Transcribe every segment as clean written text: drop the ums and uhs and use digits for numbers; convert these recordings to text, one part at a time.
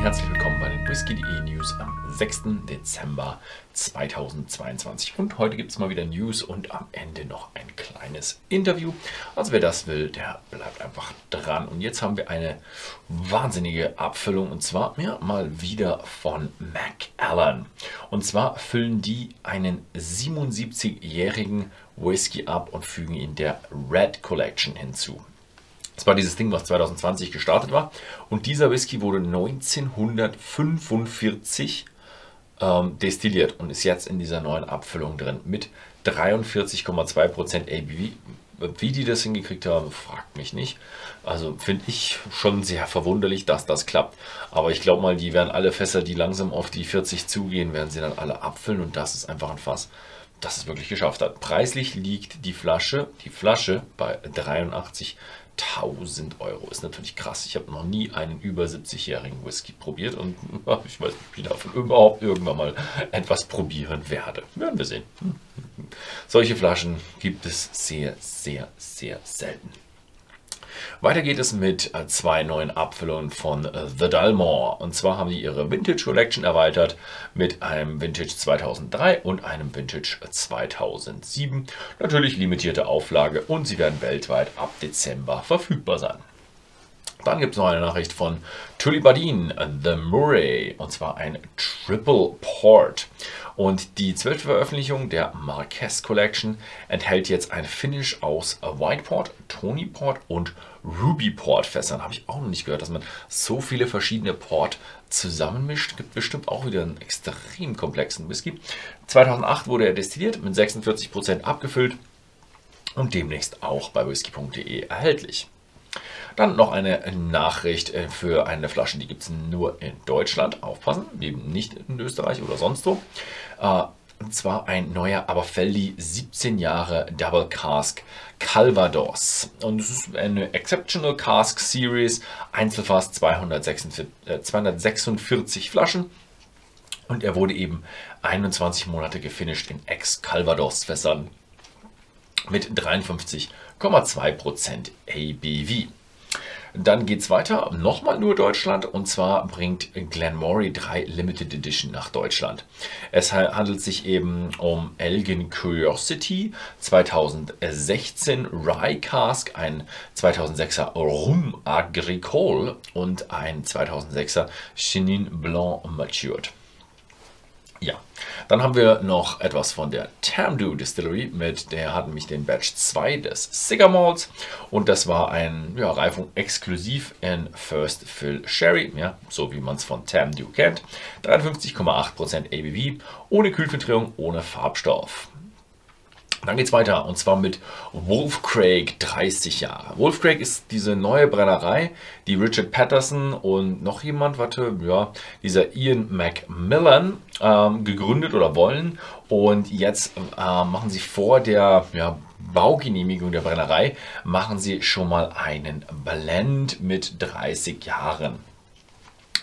herzlich willkommen bei den Whisky.de News am 6. Dezember 2022. Und heute gibt es mal wieder News und am Ende noch ein kleines Interview. Also wer das will, der bleibt einfach dran. Und jetzt haben wir eine wahnsinnige Abfüllung und zwar mal wieder von Macallan. Und zwar füllen die einen 77-jährigen Whisky ab und fügen ihn der Red Collection hinzu. Das war dieses Ding, was 2020 gestartet war. Und dieser Whisky wurde 1945 destilliert und ist jetzt in dieser neuen Abfüllung drin mit 43,2% ABV. Wie die das hingekriegt haben, fragt mich nicht. Also finde ich schon sehr verwunderlich, dass das klappt. Aber ich glaube mal, die werden alle Fässer, die langsam auf die 40 zugehen, werden sie dann alle abfüllen. Und das ist einfach ein Fass, das es wirklich geschafft hat. Preislich liegt die Flasche bei 83.000 Euro. Ist natürlich krass. Ich habe noch nie einen über 70-jährigen Whisky probiert und ich weiß nicht, ob ich davon überhaupt irgendwann mal etwas probieren werde. Werden wir sehen. Solche Flaschen gibt es sehr, sehr, sehr selten. Weiter geht es mit zwei neuen Abfüllungen von The Dalmore. Und zwar haben die ihre Vintage Collection erweitert mit einem Vintage 2003 und einem Vintage 2007. Natürlich limitierte Auflage und sie werden weltweit ab Dezember verfügbar sein. Dann gibt es noch eine Nachricht von Tullibardine, The Moray, und zwar ein Triple Port. Und die 12. Veröffentlichung der Marquez Collection enthält jetzt ein Finish aus White Port, Tony Port und Ruby Port Fässern. Habe ich auch noch nicht gehört, dass man so viele verschiedene Port zusammenmischt. Gibt bestimmt auch wieder einen extrem komplexen Whisky. 2008 wurde er destilliert, mit 46% abgefüllt und demnächst auch bei whisky.de erhältlich. Dann noch eine Nachricht für eine Flasche, die gibt es nur in Deutschland. Aufpassen, eben nicht in Österreich oder sonst wo. Und zwar ein neuer Aberfeldy 17 Jahre Double Cask Calvados. Und es ist eine Exceptional Cask Series, Einzelfass 246 Flaschen. Und er wurde eben 21 Monate gefinisht in Ex-Calvados Fässern mit 53,2% ABV. Dann geht es weiter, nochmal nur Deutschland, und zwar bringt Glen Moray 3 Limited Edition nach Deutschland. Es handelt sich eben um Elgin Curiosity 2016 Rye Cask, ein 2006er Rum Agricole und ein 2006er Chenin Blanc Matured. Ja, dann haben wir noch etwas von der Tamdhu Distillery, mit der hatten mich den Batch 2 des Cigar Malts und das war eine Reifung exklusiv in First Fill Sherry, so wie man es von Tamdhu kennt, 53,8% ABV, ohne Kühlfiltrierung, ohne Farbstoff. Dann geht es weiter und zwar mit Wolfcraig 30 Jahre. Wolfcraig ist diese neue Brennerei, die Richard Patterson und noch jemand, dieser Ian Macallan gegründet oder wollen. Und jetzt machen sie vor der Baugenehmigung der Brennerei, machen sie schon mal einen Blend mit 30 Jahren.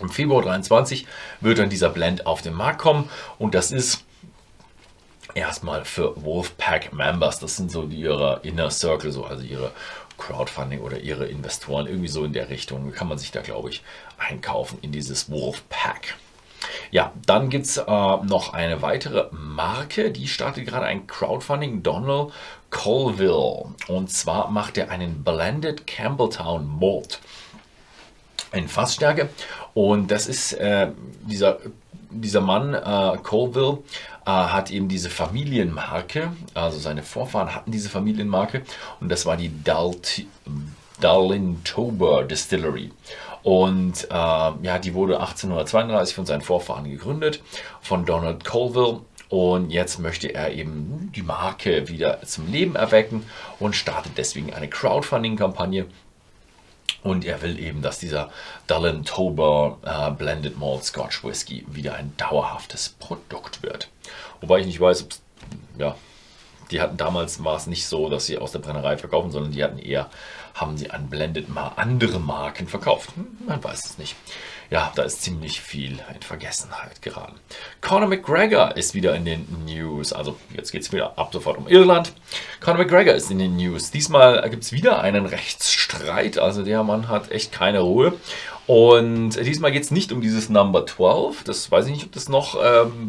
Im Februar 2023 wird dann dieser Blend auf den Markt kommen und das ist erstmal für Wolfpack Members, das sind so ihre Inner Circle, also ihre Crowdfunding oder ihre Investoren, irgendwie so in der Richtung, kann man sich da, glaube ich, einkaufen in dieses Wolfpack. Ja, dann gibt es noch eine weitere Marke, die startet gerade ein Crowdfunding, Colville, und zwar macht er einen Blended Campbelltown Malt in Fassstärke und das ist dieser Mann, Colville, hat eben diese Familienmarke, also seine Vorfahren hatten diese Familienmarke und das war die Dalintober Distillery. Und die wurde 1832 von seinen Vorfahren gegründet, von Donald Colville. Und jetzt möchte er eben die Marke wieder zum Leben erwecken und startet deswegen eine Crowdfunding-Kampagne. Und er will eben, dass dieser Dalintober Blended Malt Scotch Whisky wieder ein dauerhaftes Produkt wird. Wobei ich nicht weiß, ob die hatten damals, war es nicht so, dass sie aus der Brennerei verkaufen, sondern haben sie an Blended mal andere Marken verkauft. Man weiß es nicht. ja, da ist ziemlich viel in Vergessenheit geraten. Conor McGregor ist wieder in den News. Also jetzt geht es wieder ab sofort um Irland. Conor McGregor ist in den News. Diesmal gibt es wieder einen Rechtsstreit. Also der Mann hat echt keine Ruhe. Und diesmal geht es nicht um dieses Number 12. Das weiß ich nicht, ob das noch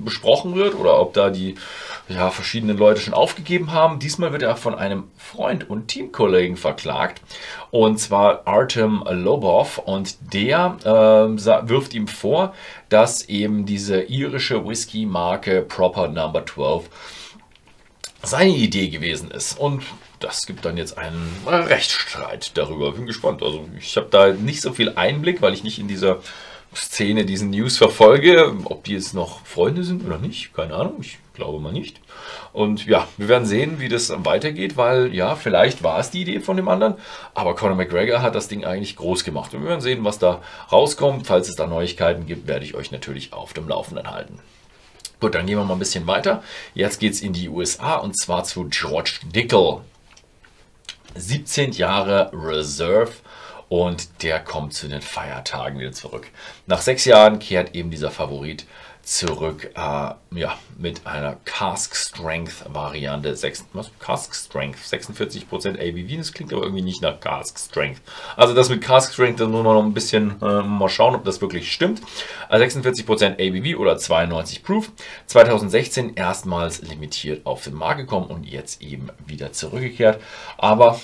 besprochen wird oder ob da die verschiedenen Leute schon aufgegeben haben. Diesmal wird er von einem Freund und Teamkollegen verklagt. Und zwar Artem Lobov. Und der wirft ihm vor, dass eben diese irische Whisky-Marke Proper Number 12 seine Idee gewesen ist. Und das gibt dann jetzt einen Rechtsstreit darüber. Bin gespannt. Also ich habe da nicht so viel Einblick, weil ich nicht in dieser Szene diesen News verfolge. Ob die jetzt noch Freunde sind oder nicht, keine Ahnung. Ich glaube mal nicht. Und ja, wir werden sehen, wie das weitergeht, weil ja, vielleicht war es die Idee von dem anderen, aber Conor McGregor hat das Ding eigentlich groß gemacht. Und wir werden sehen, was da rauskommt. Falls es da Neuigkeiten gibt, werde ich euch natürlich auf dem Laufenden halten. Gut, dann gehen wir mal ein bisschen weiter. Jetzt geht es in die USA und zwar zu George Dickel. 17 Jahre Reserve und der kommt zu den Feiertagen wieder zurück. Nach 6 Jahren kehrt eben dieser Favorit zurück, mit einer Cask Strength Variante. Cask Strength, 46% ABV, das klingt aber irgendwie nicht nach Cask Strength. Also das mit Cask Strength, da muss man noch ein bisschen mal schauen, ob das wirklich stimmt. 46% ABV oder 92 Proof. 2016 erstmals limitiert auf den Markt gekommen und jetzt eben wieder zurückgekehrt. Aber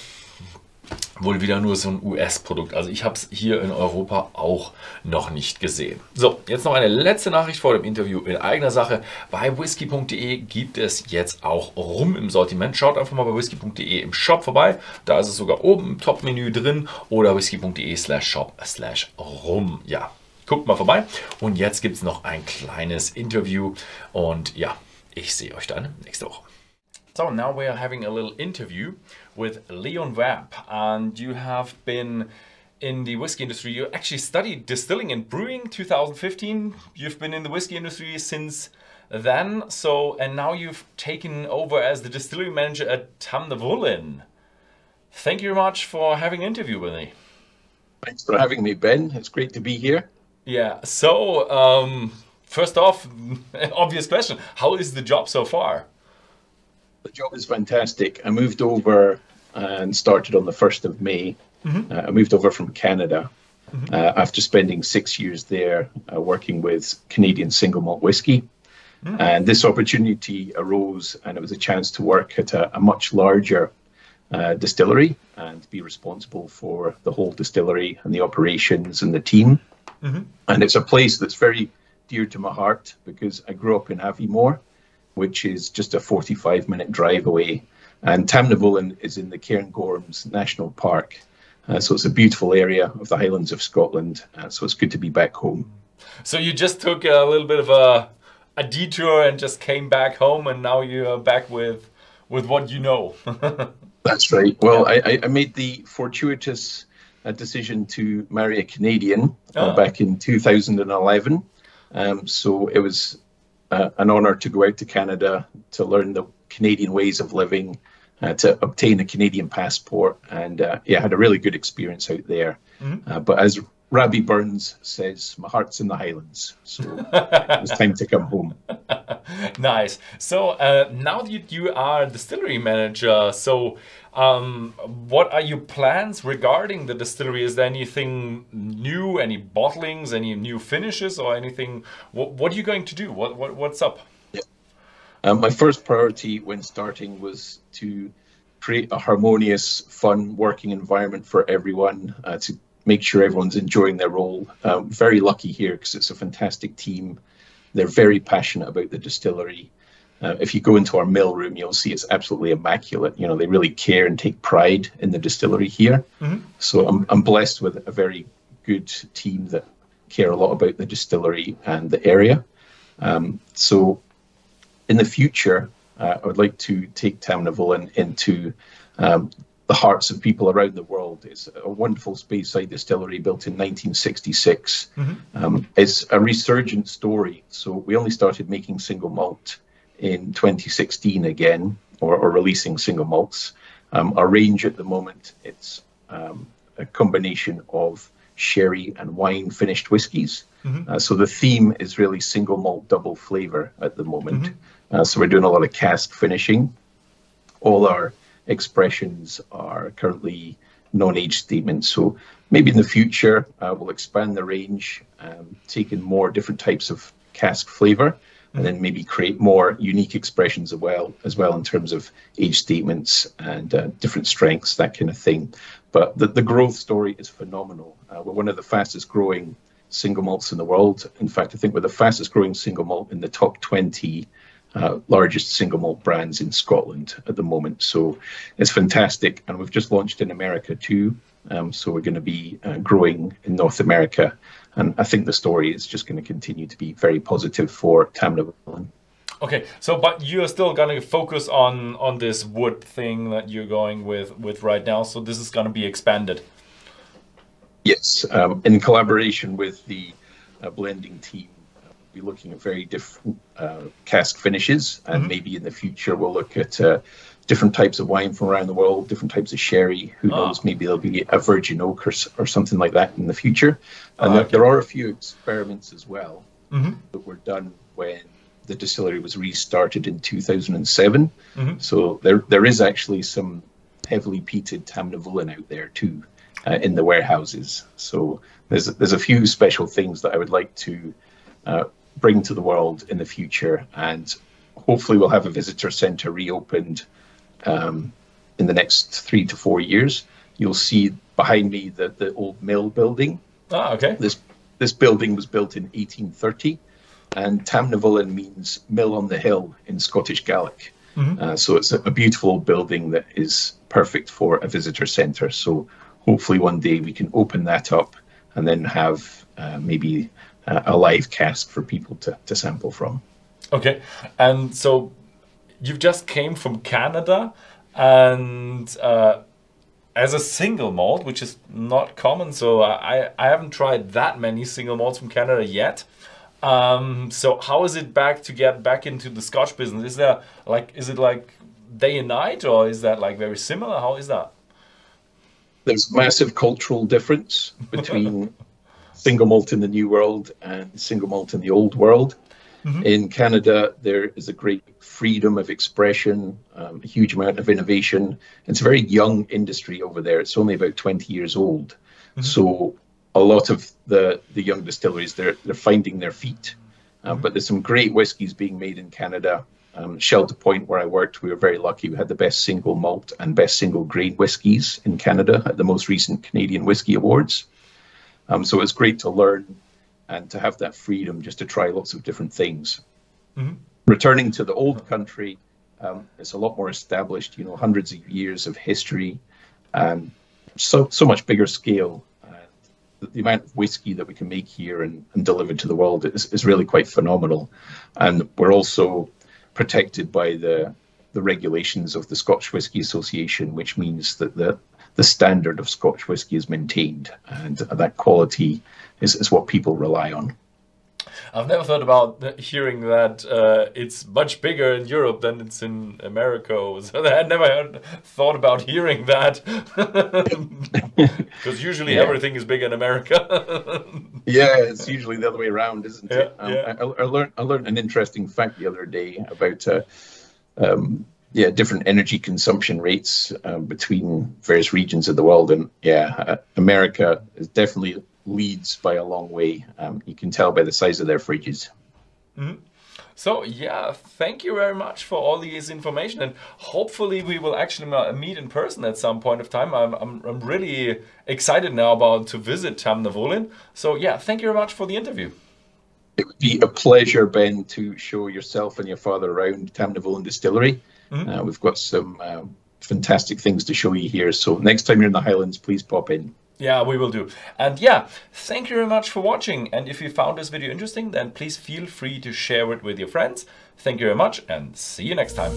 wohl wieder nur so ein US-Produkt. Also ich habe es hier in Europa auch noch nicht gesehen. So, jetzt noch eine letzte Nachricht vor dem Interview in eigener Sache. Bei whisky.de gibt es jetzt auch Rum im Sortiment. Schaut einfach mal bei whisky.de im Shop vorbei. Da ist es sogar oben im Top-Menü drin oder whisky.de/shop/rum. Ja, guckt mal vorbei. Und jetzt gibt es noch ein kleines Interview. Und ja, ich sehe euch dann nächste Woche. So now we are having a little interview with Leon Webb, and you have been in the whiskey industry. You actually studied distilling and brewing 2015. You've been in the whiskey industry since then. So, and now you've taken over as the distillery manager at Tamdhu. Thank you very much for having an interview with me. Thanks for having me, Ben. It's great to be here. Yeah. So, first off, obvious question: how is the job so far? The job is fantastic. I moved over and started on the 1st of May. I moved over from Canada after spending 6 years there working with Canadian single malt whiskey. And this opportunity arose, and it was a chance to work at a much larger distillery and be responsible for the whole distillery and the operations and the team. And it's a place that's very dear to my heart because I grew up in Aviemore, which is just a 45-minute drive away. And Tamdhu is in the Cairngorms National Park. So it's a beautiful area of the Highlands of Scotland. So it's good to be back home. So you just took a little bit of a detour and just came back home, and now you're back with what you know. That's right. Well, I made the fortuitous decision to marry a Canadian back in 2011. So it was an honor to go out to Canada to learn the Canadian ways of living, to obtain a Canadian passport, and yeah, I had a really good experience out there. But as Rabbi Burns says, my heart's in the Highlands, so it was time to come home. Nice. So now that you are distillery manager, so what are your plans regarding the distillery? Is there anything new, any bottlings, any new finishes, or anything? What are you going to do? What's up? Yeah. My first priority when starting was to create a harmonious, fun working environment for everyone, to make sure everyone's enjoying their role. Very lucky here because it's a fantastic team. They're very passionate about the distillery. If you go into our mill room, you'll see it's absolutely immaculate. You know, they really care and take pride in the distillery here. So I'm blessed with a very good team that care a lot about the distillery and the area. So in the future, I would like to take Tamdhu into the hearts of people around the world. It's a wonderful Speyside distillery built in 1966. It's a resurgent story. So we only started making single malt in 2016 again, or releasing single malts. Our range at the moment, it's a combination of sherry and wine finished whiskies. So the theme is really single malt double flavor at the moment. So we're doing a lot of cask finishing. All our expressions are currently non-age statements. So maybe in the future, we'll expand the range, take in more different types of cask flavor, and then maybe create more unique expressions as well in terms of age statements and different strengths, that kind of thing. But the growth story is phenomenal. We're one of the fastest growing single malts in the world. In fact, I think we're the fastest growing single malt in the top 20 largest single malt brands in Scotland at the moment. So it's fantastic. And we've just launched in America too. So we're going to be growing in North America. And I think the story is just going to continue to be very positive for Tamdhu. Okay, so but you're still going to focus on this wood thing that you're going with right now. So this is going to be expanded. Yes, in collaboration with the blending team, we'll be looking at very different cask finishes, and maybe in the future we'll look at different types of wine from around the world, different types of sherry. Who knows? Maybe there'll be a virgin oak or something like that in the future. And there are a few experiments as well that were done when the distillery was restarted in 2007. So there is actually some heavily peated Tamdhu out there too in the warehouses. So there's a few special things that I would like to bring to the world in the future, and hopefully we'll have a visitor centre reopened in the next 3 to 4 years. You'll see behind me the old mill building. Okay. This building was built in 1830, and Tamdhu means mill on the hill in Scottish Gaelic. So it's a beautiful building that is perfect for a visitor centre. So hopefully one day we can open that up and then have maybe a live cask for people to sample from. Okay, and so you've just came from Canada, and as a single malt, which is not common, so I haven't tried that many single malts from Canada yet. So how is it to get back into the Scotch business? Is it like day and night, or is that like very similar? How is that? There's massive cultural difference between single malt in the New World and single malt in the Old World. In Canada, there is a great freedom of expression, a huge amount of innovation. It's a very young industry over there. It's only about 20 years old. So a lot of the young distilleries, they're finding their feet. But there's some great whiskies being made in Canada. Shelter Point, where I worked, we were very lucky. We had the best single malt and best single grain whiskies in Canada at the most recent Canadian Whisky Awards. So it's great to learn and to have that freedom just to try lots of different things. Returning to the old country, it's a lot more established, hundreds of years of history, so much bigger scale. The amount of whiskey that we can make here and deliver to the world is really quite phenomenal. And we're also protected by the regulations of the Scotch Whisky Association, which means that the standard of Scotch whisky is maintained, and that quality is what people rely on. I've never thought about hearing that it's much bigger in Europe than it's in America. So I never thought about hearing that. Because usually everything is big in America. Yeah, it's usually the other way around, isn't it? I learned an interesting fact the other day about different energy consumption rates between various regions of the world. And America is definitely leads by a long way. You can tell by the size of their fridges. So thank you very much for all this information, and hopefully we will actually meet in person at some point of time. I'm really excited now to visit Tamdhu. So thank you very much for the interview. It would be a pleasure, Ben, to show yourself and your father around Tamdhu Distillery. We've got some fantastic things to show you here. So next time you're in the Highlands, please pop in. Yeah, we will do. And thank you very much for watching. And if you found this video interesting, then please feel free to share it with your friends. Thank you very much, and see you next time.